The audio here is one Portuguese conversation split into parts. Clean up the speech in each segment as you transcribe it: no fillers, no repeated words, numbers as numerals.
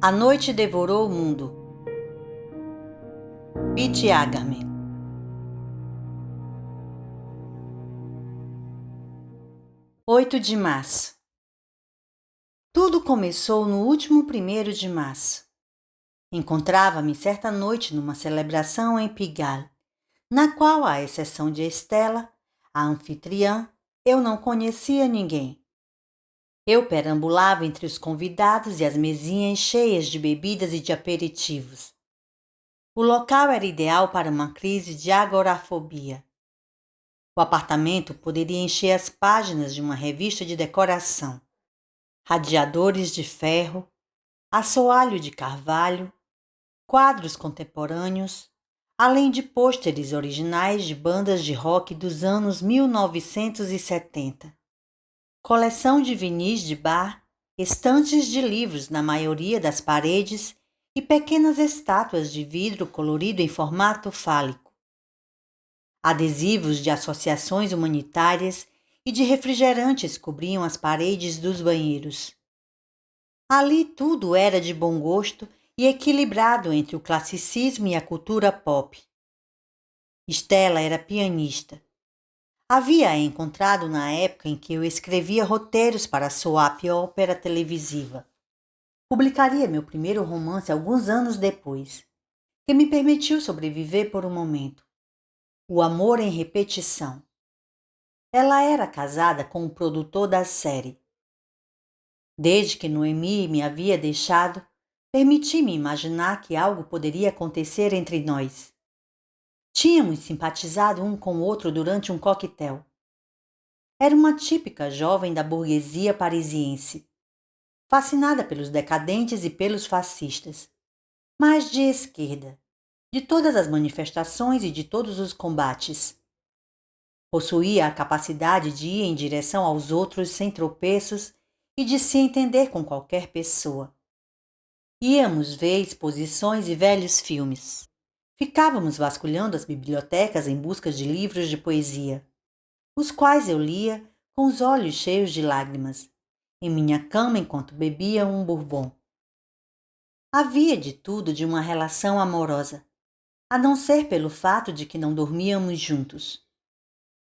A noite devorou o mundo. Pete Agarman. 8 de março. Tudo começou no último 1º de março. Encontrava-me certa noite numa celebração em Pigalle, na qual, à exceção de Estela, a anfitriã, eu não conhecia ninguém. Eu perambulava entre os convidados e as mesinhas cheias de bebidas e de aperitivos. O local era ideal para uma crise de agorafobia. O apartamento poderia encher as páginas de uma revista de decoração. Radiadores de ferro, assoalho de carvalho, quadros contemporâneos, além de pôsteres originais de bandas de rock dos anos 1970. Coleção de vinis de bar, estantes de livros na maioria das paredes e pequenas estátuas de vidro colorido em formato fálico. Adesivos de associações humanitárias e de refrigerantes cobriam as paredes dos banheiros. Ali tudo era de bom gosto e equilibrado entre o classicismo e a cultura pop. Estela era pianista. Havia-a encontrado na época em que eu escrevia roteiros para a soap ópera televisiva. Publicaria meu primeiro romance alguns anos depois, que me permitiu sobreviver por um momento. O amor em repetição. Ela era casada com o produtor da série. Desde que Noemi me havia deixado, permiti-me imaginar que algo poderia acontecer entre nós. Tínhamos simpatizado um com o outro durante um coquetel. Era uma típica jovem da burguesia parisiense, fascinada pelos decadentes e pelos fascistas, mas de esquerda, de todas as manifestações e de todos os combates. Possuía a capacidade de ir em direção aos outros sem tropeços e de se entender com qualquer pessoa. Íamos ver exposições e velhos filmes. Ficávamos vasculhando as bibliotecas em busca de livros de poesia, os quais eu lia com os olhos cheios de lágrimas, em minha cama enquanto bebia um bourbon. Havia de tudo de uma relação amorosa, a não ser pelo fato de que não dormíamos juntos.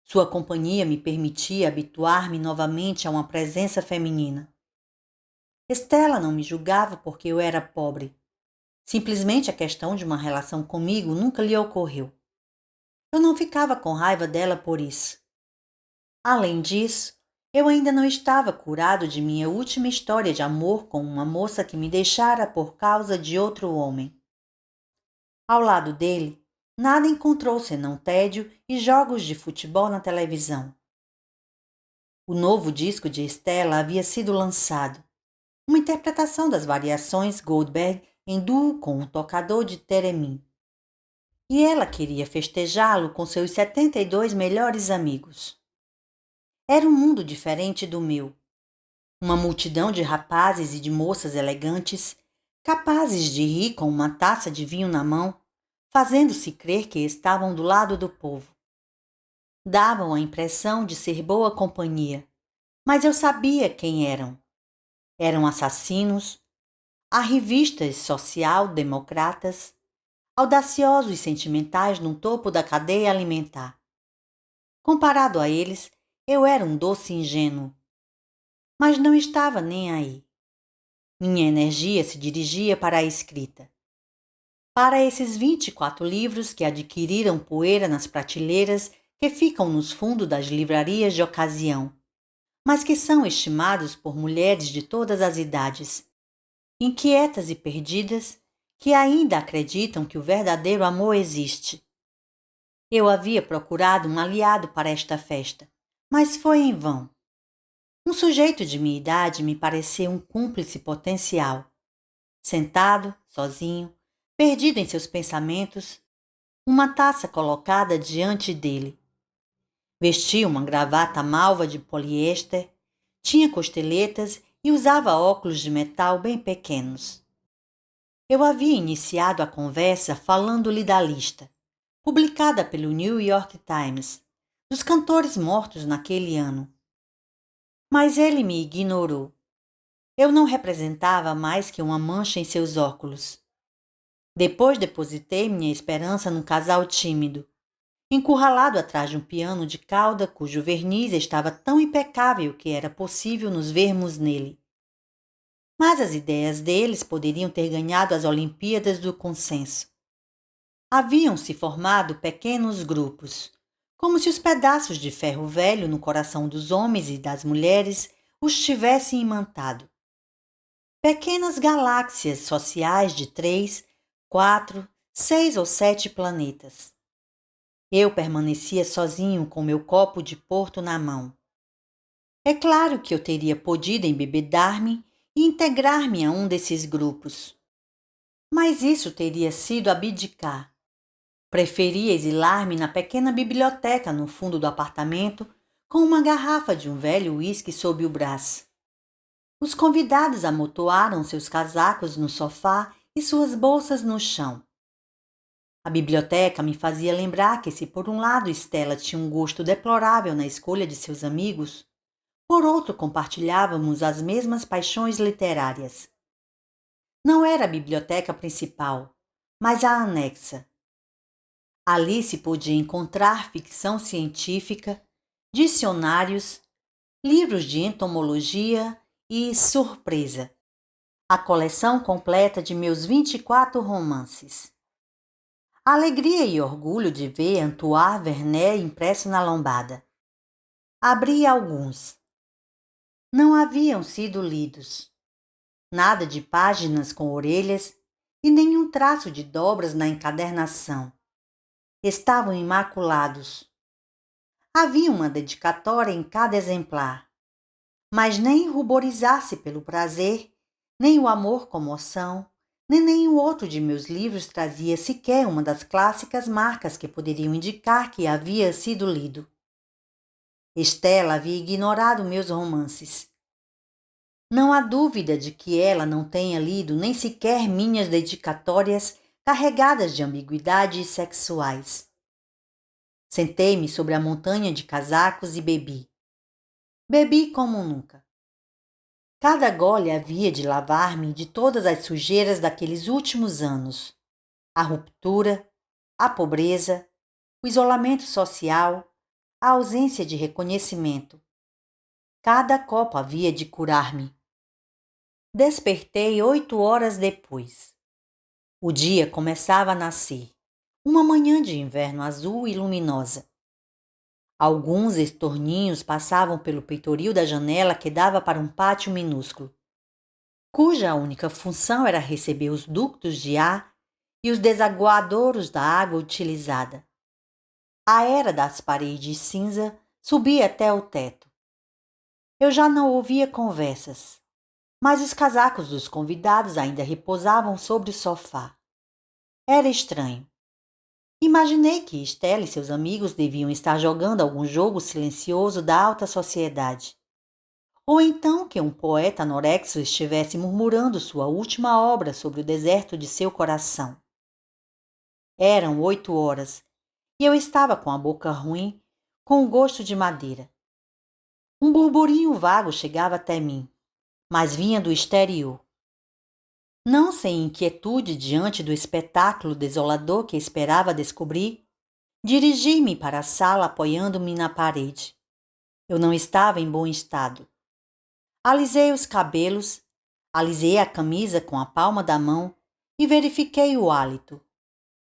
Sua companhia me permitia habituar-me novamente a uma presença feminina. Estela não me julgava porque eu era pobre. Simplesmente a questão de uma relação comigo nunca lhe ocorreu. Eu não ficava com raiva dela por isso. Além disso, eu ainda não estava curado de minha última história de amor com uma moça que me deixara por causa de outro homem. Ao lado dele, nada encontrou senão tédio e jogos de futebol na televisão. O novo disco de Estela havia sido lançado, uma interpretação das variações Goldberg em duo com um tocador de theremin. E ela queria festejá-lo com seus 72 melhores amigos. Era um mundo diferente do meu. Uma multidão de rapazes e de moças elegantes, capazes de rir com uma taça de vinho na mão, fazendo-se crer que estavam do lado do povo. Davam a impressão de ser boa companhia, mas eu sabia quem eram. Eram assassinos, arrivistas social-democratas, audaciosos e sentimentais no topo da cadeia alimentar. Comparado a eles, eu era um doce ingênuo. Mas não estava nem aí. Minha energia se dirigia para a escrita. Para esses 24 livros que adquiriram poeira nas prateleiras que ficam nos fundos das livrarias de ocasião, mas que são estimados por mulheres de todas as idades, inquietas e perdidas, que ainda acreditam que o verdadeiro amor existe. Eu havia procurado um aliado para esta festa, mas foi em vão. Um sujeito de minha idade me pareceu um cúmplice potencial. Sentado, sozinho, perdido em seus pensamentos, uma taça colocada diante dele. Vestia uma gravata malva de poliéster, tinha costeletas e usava óculos de metal bem pequenos. Eu havia iniciado a conversa falando-lhe da lista, publicada pelo New York Times, dos cantores mortos naquele ano. Mas ele me ignorou. Eu não representava mais que uma mancha em seus óculos. Depois depositei minha esperança num casal tímido, encurralado atrás de um piano de cauda cujo verniz estava tão impecável que era possível nos vermos nele. Mas as ideias deles poderiam ter ganhado as Olimpíadas do consenso. Haviam se formado pequenos grupos, como se os pedaços de ferro velho no coração dos homens e das mulheres os tivessem imantado. Pequenas galáxias sociais de 3, 4, 6 ou 7 planetas. Eu permanecia sozinho com meu copo de porto na mão. É claro que eu teria podido embebedar-me e integrar-me a um desses grupos. Mas isso teria sido abdicar. Preferia exilar-me na pequena biblioteca no fundo do apartamento com uma garrafa de um velho uísque sob o braço. Os convidados amontoaram seus casacos no sofá e suas bolsas no chão. A biblioteca me fazia lembrar que se por um lado Stella tinha um gosto deplorável na escolha de seus amigos, por outro compartilhávamos as mesmas paixões literárias. Não era a biblioteca principal, mas a anexa. Ali se podia encontrar ficção científica, dicionários, livros de entomologia e surpresa. A coleção completa de meus 24 romances. Alegria e orgulho de ver Antoine Vernet impresso na lombada. Abri alguns. Não haviam sido lidos. Nada de páginas com orelhas e nenhum traço de dobras na encadernação. Estavam imaculados. Havia uma dedicatória em cada exemplar, mas nem ruborizar-se pelo prazer, nem o amor comoção, nem nenhum outro de meus livros trazia sequer uma das clássicas marcas que poderiam indicar que havia sido lido. Stella havia ignorado meus romances. Não há dúvida de que ela não tenha lido nem sequer minhas dedicatórias carregadas de ambiguidades sexuais. Sentei-me sobre a montanha de casacos e bebi. Bebi como nunca. Cada gole havia de lavar-me de todas as sujeiras daqueles últimos anos. A ruptura, a pobreza, o isolamento social, a ausência de reconhecimento. Cada copo havia de curar-me. Despertei 8 horas depois. O dia começava a nascer, uma manhã de inverno azul e luminosa. Alguns estorninhos passavam pelo peitoril da janela que dava para um pátio minúsculo, cuja única função era receber os ductos de ar e os desaguadouros da água utilizada. A era das paredes cinza subia até o teto. Eu já não ouvia conversas, mas os casacos dos convidados ainda repousavam sobre o sofá. Era estranho. Imaginei que Stella e seus amigos deviam estar jogando algum jogo silencioso da alta sociedade. Ou então que um poeta anorexo estivesse murmurando sua última obra sobre o deserto de seu coração. Eram 8 horas e eu estava com a boca ruim, com o gosto de madeira. Um burburinho vago chegava até mim, mas vinha do exterior. Não sem inquietude diante do espetáculo desolador que esperava descobrir, dirigi-me para a sala apoiando-me na parede. Eu não estava em bom estado. Alisei os cabelos, alisei a camisa com a palma da mão e verifiquei o hálito.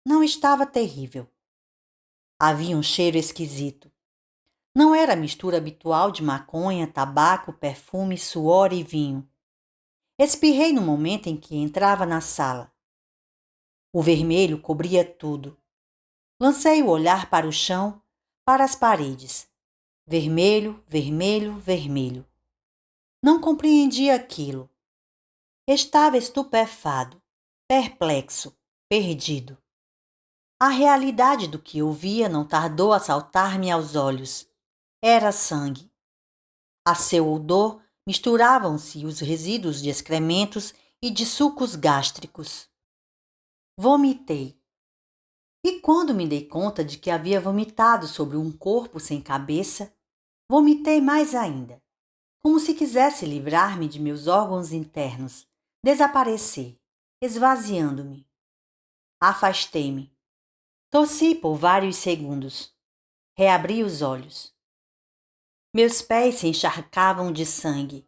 Não estava terrível. Havia um cheiro esquisito. Não era a mistura habitual de maconha, tabaco, perfume, suor e vinho. Espirrei no momento em que entrava na sala. O vermelho cobria tudo. Lancei o olhar para o chão, para as paredes. Vermelho, vermelho, vermelho. Não compreendia aquilo. Estava estupefado, perplexo, perdido. A realidade do que eu via não tardou a saltar-me aos olhos. Era sangue. A seu odor misturavam-se os resíduos de excrementos e de sucos gástricos. Vomitei. E quando me dei conta de que havia vomitado sobre um corpo sem cabeça, vomitei mais ainda, como se quisesse livrar-me de meus órgãos internos, desaparecer, esvaziando-me. Afastei-me. Tossi por vários segundos. Reabri os olhos. Meus pés se encharcavam de sangue.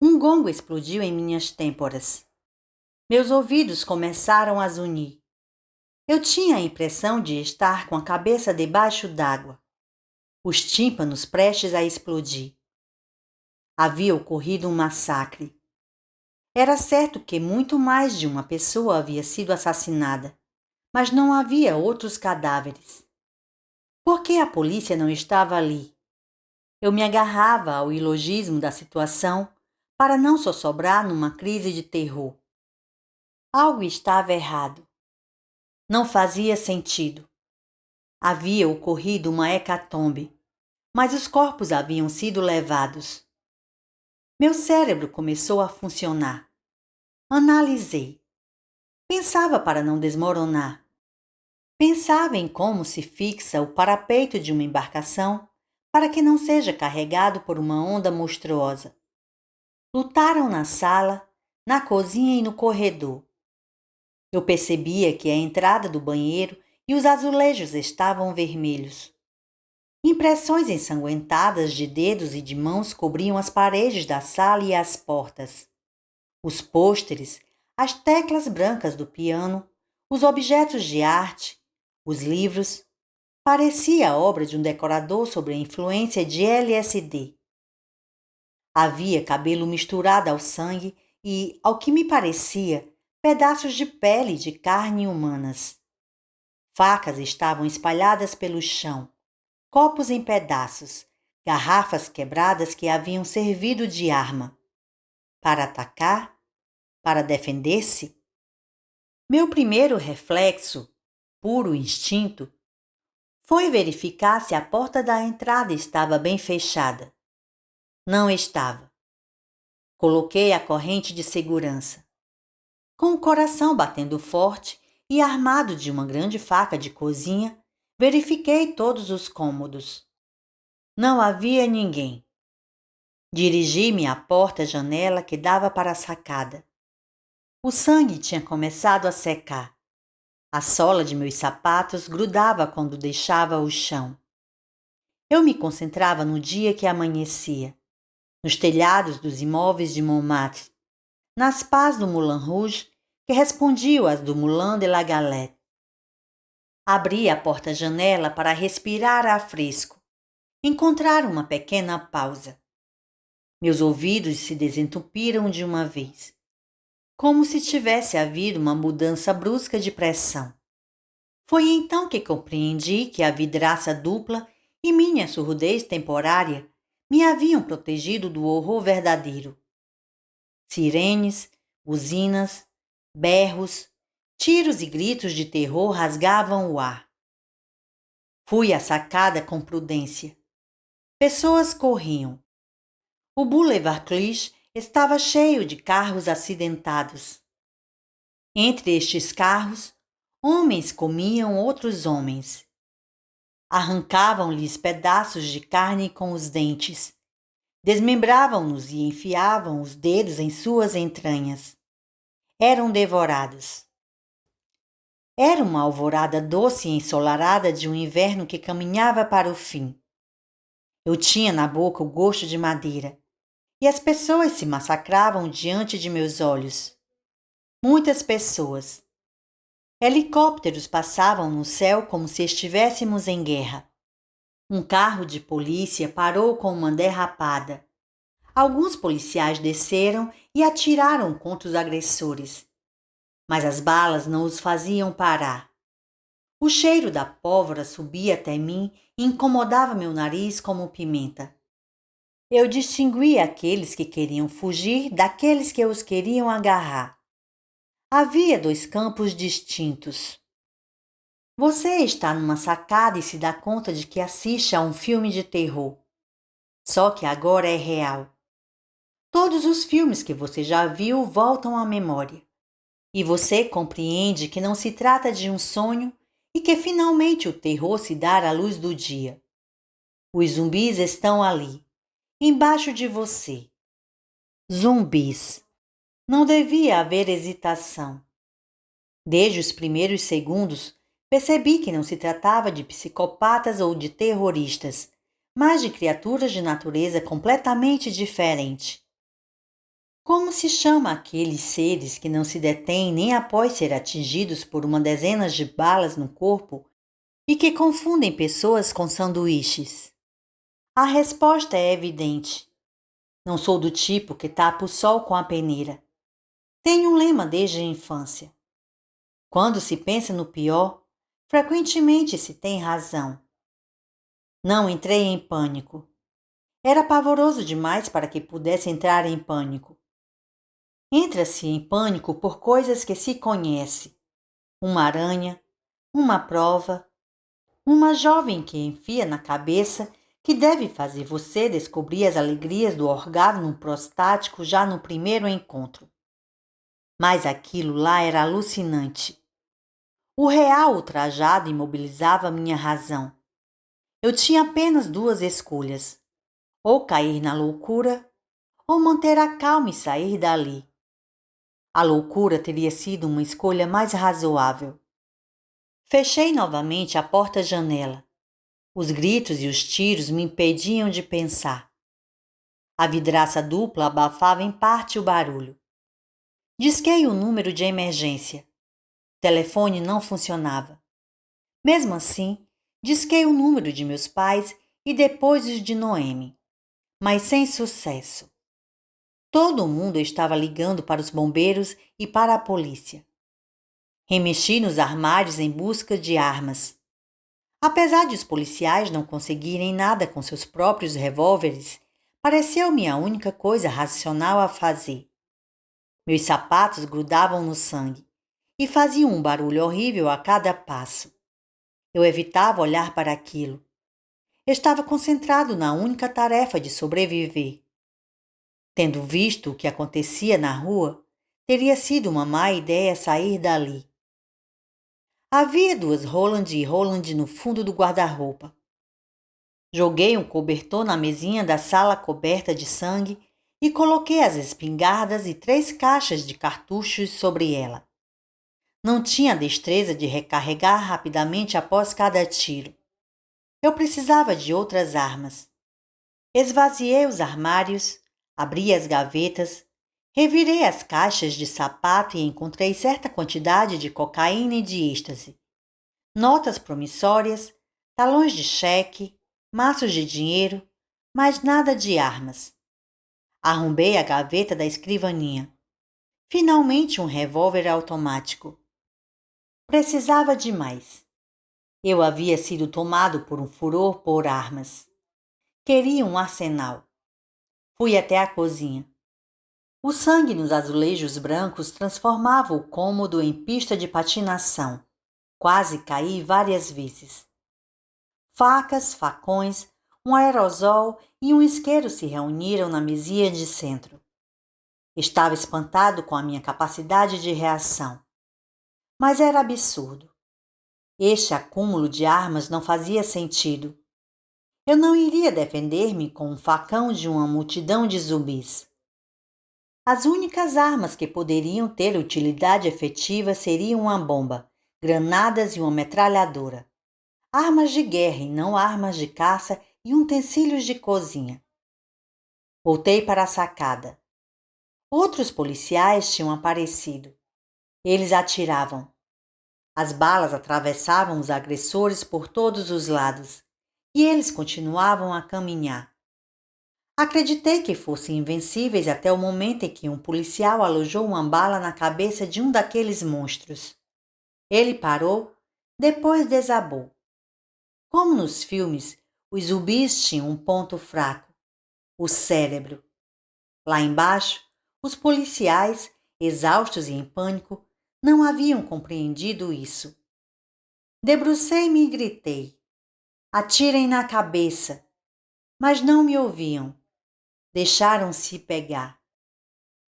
Um gongo explodiu em minhas têmporas. Meus ouvidos começaram a zunir. Eu tinha a impressão de estar com a cabeça debaixo d'água, os tímpanos prestes a explodir. Havia ocorrido um massacre. Era certo que muito mais de uma pessoa havia sido assassinada, mas não havia outros cadáveres. Por que a polícia não estava ali? Eu me agarrava ao ilogismo da situação para não sossobrar numa crise de terror. Algo estava errado. Não fazia sentido. Havia ocorrido uma hecatombe, mas os corpos haviam sido levados. Meu cérebro começou a funcionar. Analisei. Pensava para não desmoronar. Pensava em como se fixa o parapeito de uma embarcação para que não seja carregado por uma onda monstruosa. Lutaram na sala, na cozinha e no corredor. Eu percebia que a entrada do banheiro e os azulejos estavam vermelhos. Impressões ensanguentadas de dedos e de mãos cobriam as paredes da sala e as portas. Os pôsteres, as teclas brancas do piano, os objetos de arte, os livros, parecia a obra de um decorador sob a influência de LSD. Havia cabelo misturado ao sangue e, ao que me parecia, pedaços de pele e de carne humanas. Facas estavam espalhadas pelo chão, copos em pedaços, garrafas quebradas que haviam servido de arma. Para atacar? Para defender-se? Meu primeiro reflexo, puro instinto, foi verificar se a porta da entrada estava bem fechada. Não estava. Coloquei a corrente de segurança. Com o coração batendo forte e armado de uma grande faca de cozinha, verifiquei todos os cômodos. Não havia ninguém. Dirigi-me à porta-janela que dava para a sacada. O sangue tinha começado a secar. A sola de meus sapatos grudava quando deixava o chão. Eu me concentrava no dia que amanhecia, nos telhados dos imóveis de Montmartre, nas pás do Moulin Rouge que respondiam às do Moulin de la Galette. Abri a porta-janela para respirar ar fresco, encontrar uma pequena pausa. Meus ouvidos se desentupiram de uma vez, como se tivesse havido uma mudança brusca de pressão. Foi então que compreendi que a vidraça dupla e minha surdez temporária me haviam protegido do horror verdadeiro. Sirenes, buzinas, berros, tiros e gritos de terror rasgavam o ar. Fui à sacada com prudência. Pessoas corriam. O Boulevard Clichy estava cheio de carros acidentados. Entre estes carros, homens comiam outros homens. Arrancavam-lhes pedaços de carne com os dentes. Desmembravam-nos e enfiavam os dedos em suas entranhas. Eram devorados. Era uma alvorada doce e ensolarada de um inverno que caminhava para o fim. Eu tinha na boca o gosto de madeira, e as pessoas se massacravam diante de meus olhos. Muitas pessoas. Helicópteros passavam no céu como se estivéssemos em guerra. Um carro de polícia parou com uma derrapada. Alguns policiais desceram e atiraram contra os agressores. Mas as balas não os faziam parar. O cheiro da pólvora subia até mim e incomodava meu nariz como pimenta. Eu distinguia aqueles que queriam fugir daqueles que os queriam agarrar. Havia dois campos distintos. Você está numa sacada e se dá conta de que assiste a um filme de terror. Só que agora é real. Todos os filmes que você já viu voltam à memória. E você compreende que não se trata de um sonho e que finalmente o terror se dar à luz do dia. Os zumbis estão ali, embaixo de você. Zumbis. Não devia haver hesitação. Desde os primeiros segundos, percebi que não se tratava de psicopatas ou de terroristas, mas de criaturas de natureza completamente diferente. Como se chama aqueles seres que não se detêm nem após ser atingidos por uma dezena de balas no corpo e que confundem pessoas com sanduíches? A resposta é evidente. Não sou do tipo que tapa o sol com a peneira. Tenho um lema desde a infância. Quando se pensa no pior, frequentemente se tem razão. Não entrei em pânico. Era pavoroso demais para que pudesse entrar em pânico. Entra-se em pânico por coisas que se conhece. Uma aranha, uma prova, uma jovem que enfia na cabeça que deve fazer você descobrir as alegrias do orgasmo prostático já no primeiro encontro. Mas aquilo lá era alucinante. O real ultrajado imobilizava minha razão. Eu tinha apenas duas escolhas: ou cair na loucura, ou manter a calma e sair dali. A loucura teria sido uma escolha mais razoável. Fechei novamente a porta-janela. Os gritos e os tiros me impediam de pensar. A vidraça dupla abafava em parte o barulho. Disquei o número de emergência. O telefone não funcionava. Mesmo assim, disquei o número de meus pais e depois os de Noemi, mas sem sucesso. Todo mundo estava ligando para os bombeiros e para a polícia. Remexi nos armários em busca de armas. Apesar de os policiais não conseguirem nada com seus próprios revólveres, pareceu-me a única coisa racional a fazer. Meus sapatos grudavam no sangue e faziam um barulho horrível a cada passo. Eu evitava olhar para aquilo. Estava concentrado na única tarefa de sobreviver. Tendo visto o que acontecia na rua, teria sido uma má ideia sair dali. Havia duas Roland e Roland no fundo do guarda-roupa. Joguei um cobertor na mesinha da sala coberta de sangue e coloquei as espingardas e 3 caixas de cartuchos sobre ela. Não tinha a destreza de recarregar rapidamente após cada tiro. Eu precisava de outras armas. Esvaziei os armários, abri as gavetas, revirei as caixas de sapato e encontrei certa quantidade de cocaína e de êxtase, notas promissórias, talões de cheque, maços de dinheiro, mas nada de armas. Arrombei a gaveta da escrivaninha. Finalmente um revólver automático. Precisava de mais. Eu havia sido tomado por um furor por armas. Queria um arsenal. Fui até a cozinha. O sangue nos azulejos brancos transformava o cômodo em pista de patinação. Quase caí várias vezes. Facas, facões, um aerosol e um isqueiro se reuniram na mesinha de centro. Estava espantado com a minha capacidade de reação. Mas era absurdo. Este acúmulo de armas não fazia sentido. Eu não iria defender-me com um facão de uma multidão de zumbis. As únicas armas que poderiam ter utilidade efetiva seriam uma bomba, granadas e uma metralhadora. Armas de guerra e não armas de caça e utensílios de cozinha. Voltei para a sacada. Outros policiais tinham aparecido. Eles atiravam. As balas atravessavam os agressores por todos os lados, e eles continuavam a caminhar. Acreditei que fossem invencíveis até o momento em que um policial alojou uma bala na cabeça de um daqueles monstros. Ele parou, depois desabou. Como nos filmes, os zumbis tinham um ponto fraco: o cérebro. Lá embaixo, os policiais, exaustos e em pânico, não haviam compreendido isso. Debrucei-me e gritei: "Atirem na cabeça!" Mas não me ouviam. Deixaram-se pegar.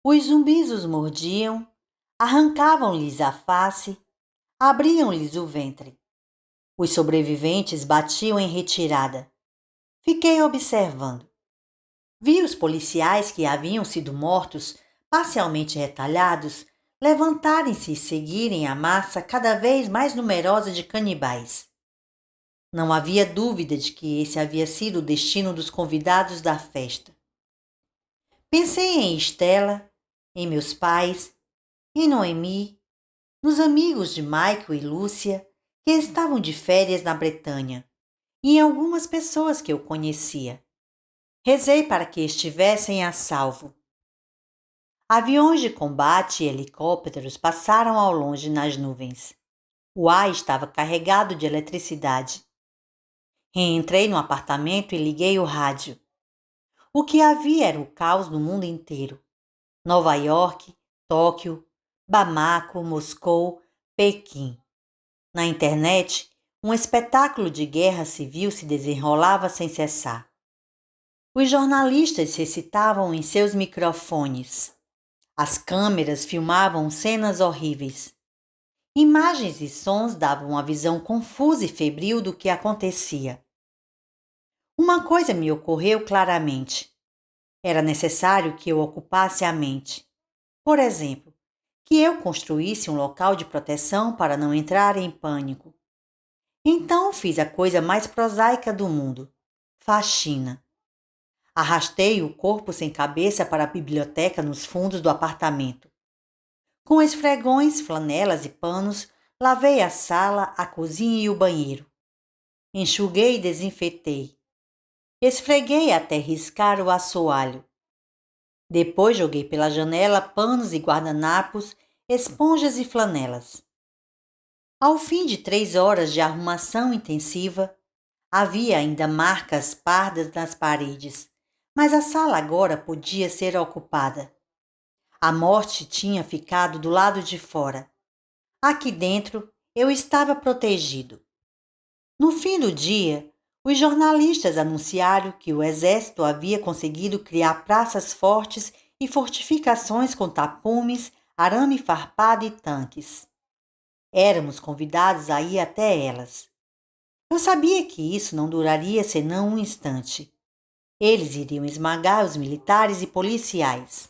Os zumbis os mordiam, arrancavam-lhes a face, abriam-lhes o ventre. Os sobreviventes batiam em retirada. Fiquei observando. Vi os policiais que haviam sido mortos, parcialmente retalhados, levantarem-se e seguirem a massa cada vez mais numerosa de canibais. Não havia dúvida de que esse havia sido o destino dos convidados da festa. Pensei em Estela, em meus pais, em Noemi, nos amigos de Michael e Lúcia, que estavam de férias na Bretanha, e em algumas pessoas que eu conhecia. Rezei para que estivessem a salvo. Aviões de combate e helicópteros passaram ao longe nas nuvens. O ar estava carregado de eletricidade. Entrei no apartamento e liguei o rádio. O que havia era o caos no mundo inteiro. Nova York, Tóquio, Bamako, Moscou, Pequim. Na internet, um espetáculo de guerra civil se desenrolava sem cessar. Os jornalistas recitavam em seus microfones. As câmeras filmavam cenas horríveis. Imagens e sons davam uma visão confusa e febril do que acontecia. Uma coisa me ocorreu claramente. Era necessário que eu ocupasse a mente. Por exemplo, que eu construísse um local de proteção para não entrar em pânico. Então fiz a coisa mais prosaica do mundo: faxina. Arrastei o corpo sem cabeça para a biblioteca nos fundos do apartamento. Com esfregões, flanelas e panos, lavei a sala, a cozinha e o banheiro. Enxuguei e desinfetei. Esfreguei até riscar o assoalho. Depois joguei pela janela panos e guardanapos, esponjas e flanelas. Ao fim de 3 horas de arrumação intensiva, havia ainda marcas pardas nas paredes, mas a sala agora podia ser ocupada. A morte tinha ficado do lado de fora. Aqui dentro eu estava protegido. No fim do dia, os jornalistas anunciaram que o exército havia conseguido criar praças fortes e fortificações com tapumes, arame farpado e tanques. Éramos convidados a ir até elas. Eu sabia que isso não duraria senão um instante. Eles iriam esmagar os militares e policiais.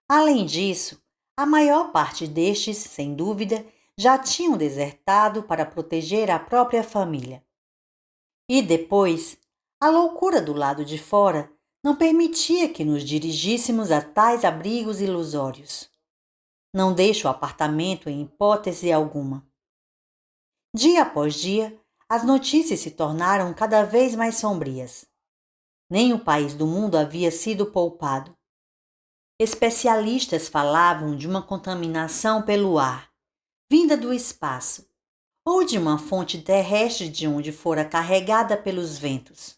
Além disso, a maior parte destes, sem dúvida, já tinham desertado para proteger a própria família. E depois, a loucura do lado de fora não permitia que nos dirigíssemos a tais abrigos ilusórios. Não deixo o apartamento em hipótese alguma. Dia após dia, as notícias se tornaram cada vez mais sombrias. Nenhum país do mundo havia sido poupado. Especialistas falavam de uma contaminação pelo ar, vinda do espaço, ou de uma fonte terrestre de onde fora carregada pelos ventos.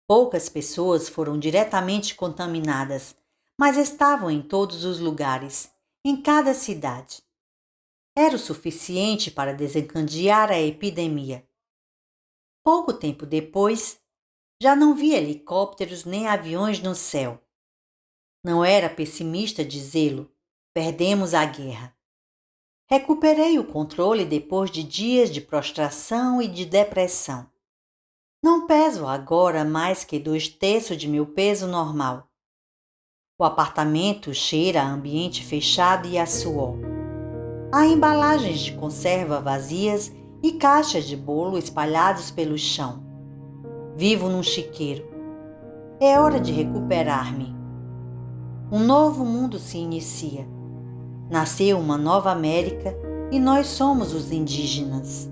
Poucas pessoas foram diretamente contaminadas, mas estavam em todos os lugares, em cada cidade. Era o suficiente para desencadear a epidemia. Pouco tempo depois, já não vi helicópteros nem aviões no céu. Não era pessimista dizê-lo, perdemos a guerra. Recuperei o controle depois de dias de prostração e de depressão. Não peso agora mais que 2/3 de meu peso normal. O apartamento cheira a ambiente fechado e a suor. Há embalagens de conserva vazias e caixas de bolo espalhados pelo chão. Vivo num chiqueiro. É hora de recuperar-me. Um novo mundo se inicia. Nasceu uma nova América e nós somos os indígenas.